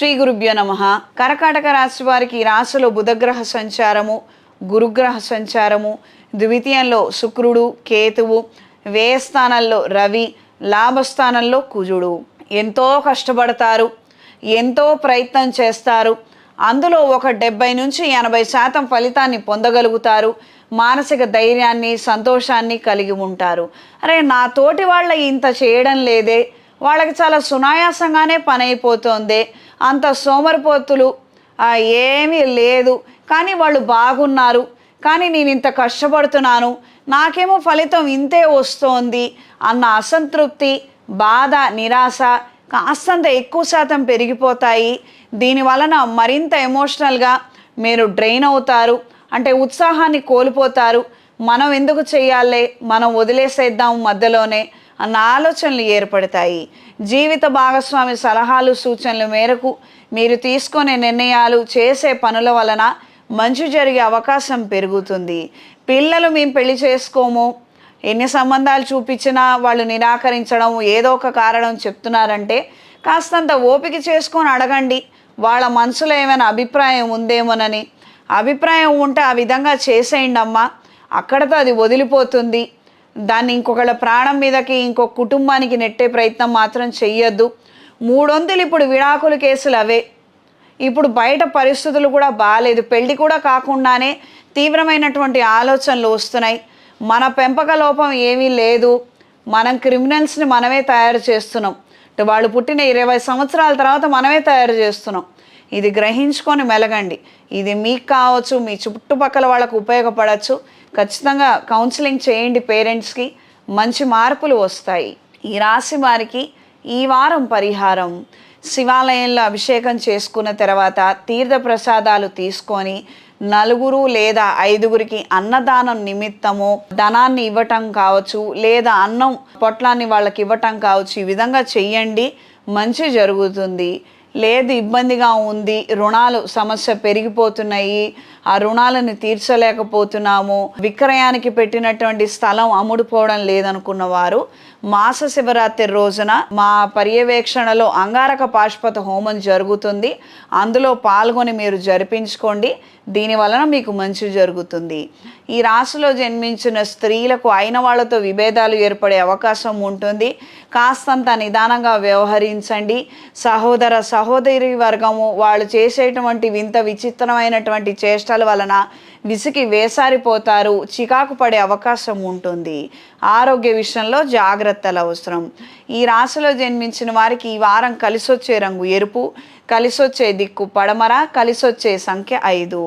శ్రీ గురుభ్యో నమః. కర్కాటక రాశి వారికి ఈ రాశిలో బుధగ్రహ సంచారము, గురుగ్రహ సంచారము, ద్వితీయంలో శుక్రుడు, కేతువు, వ్యయస్థానంలో రవి, లాభస్థానంలో కుజుడు. ఎంతో కష్టపడతారు, ఎంతో ప్రయత్నం చేస్తారు. అందులో ఒక 70 నుంచి 80% ఫలితాన్ని పొందగలుగుతారు. మానసిక ధైర్యాన్ని, సంతోషాన్ని కలిగి ఉంటారు. అరే, నా తోటి వాళ్ళ ఇంత చేయడం లేదే, వాళ్ళకి చాలా సునాయాసంగానే పని అయిపోతుంది, అంత సోమరిపోతులు ఏమీ లేదు, కానీ వాళ్ళు బాగున్నారు, కానీ నేను ఇంత కష్టపడుతున్నాను, నాకేమో ఫలితం ఇంతే వస్తోంది అన్న అసంతృప్తి, బాధ, నిరాశ కాస్తంత ఎక్కువ శాతం పెరిగిపోతాయి. దీనివలన మరింత ఎమోషనల్గా మీరు డ్రైన్ అవుతారు. అంటే ఉత్సాహాన్ని కోల్పోతారు. మనం ఎందుకు చేయాలే, మనం వదిలేసేద్దాం మధ్యలోనే అన్న ఆలోచనలు ఏర్పడతాయి. జీవిత భాగస్వామి సలహాలు, సూచనల మేరకు మీరు తీసుకునే నిర్ణయాలు, చేసే పనుల వలన మంచి జరిగే అవకాశం పెరుగుతుంది. పిల్లలు మేము పెళ్లి చేసుకోము, ఎన్ని సంబంధాలు చూపించినా వాళ్ళు నిరాకరించడం, ఏదో ఒక కారణం చెప్తున్నారంటే కాస్తంత ఓపిక చేసుకొని అడగండి. వాళ్ళ మనసులో ఏమైనా అభిప్రాయం ఉందేమోనని. అభిప్రాయం ఉంటే ఆ విధంగా చేసేయండి అమ్మా, అక్కడతో అది వదిలిపోతుంది. దాన్ని ఇంకొకళ్ళ ప్రాణం మీదకి, ఇంకొక కుటుంబానికి నెట్టే ప్రయత్నం మాత్రం చెయ్యొద్దు. 300 ఇప్పుడు విడాకుల కేసులు అవే. ఇప్పుడు బయట పరిస్థితులు కూడా బాగాలేదు, పెళ్ళి కూడా కాకుండానే తీవ్రమైనటువంటి ఆలోచనలు వస్తున్నాయి. మన పెంపక లోపం ఏమీ లేదు, మనం క్రిమినల్స్ని మనమే తయారు చేస్తున్నాం. వాళ్ళు పుట్టిన 20 సంవత్సరాల తర్వాత మనమే తయారు చేస్తున్నాం. ఇది గ్రహించుకొని మెలగండి. ఇది మీకు కావచ్చు, మీ చుట్టుపక్కల వాళ్ళకు ఉపయోగపడవచ్చు. ఖచ్చితంగా కౌన్సిలింగ్ చేయండి. పేరెంట్స్కి మంచి మార్పులు వస్తాయి. ఈ రాశి వారికి ఈ వారం పరిహారం: శివాలయంలో అభిషేకం చేసుకున్న తర్వాత తీర్థ ప్రసాదాలు తీసుకొని 4 లేదా 5 అన్నదానం నిమిత్తము ధనాన్ని ఇవ్వటం కావచ్చు, లేదా అన్నం పొట్లాన్ని వాళ్ళకి ఇవ్వటం కావచ్చు. ఈ విధంగా చెయ్యండి, మంచి జరుగుతుంది. లేదు ఇబ్బందిగా ఉంది, రుణాలు సమస్య పెరిగిపోతున్నాయి, ఆ రుణాలను తీర్చలేకపోతున్నాము, విక్రయానికి పెట్టినటువంటి స్థలం అమ్ముడుపోవడం లేదనుకున్న వారు మాస శివరాత్రి రోజున మా పర్యవేక్షణలో అంగారక పాశుపత హోమం జరుగుతుంది. అందులో పాల్గొని మీరు జరిపించుకోండి. దీనివలన మీకు మంచి జరుగుతుంది. ఈ రాశిలో జన్మించిన స్త్రీలకు అయిన వాళ్ళతో విభేదాలు ఏర్పడే అవకాశం ఉంటుంది. కాస్తంత నిదానంగా వ్యవహరించండి. సహోదర సహోదరి వర్గము వాళ్ళు చేసేటువంటి వింత విచిత్రమైనటువంటి చేష్టల వలన విసికి వేసారిపోతారు, చికాకు పడే అవకాశం ఉంటుంది. ఆరోగ్య విషయంలో జాగ్రత్తలు అవసరం. ఈ రాశిలో జన్మించిన వారికి ఈ వారం కలిసొచ్చే రంగు ఎరుపు, కలిసొచ్చే దిక్కు పడమర, కలిసొచ్చే సంఖ్య 5.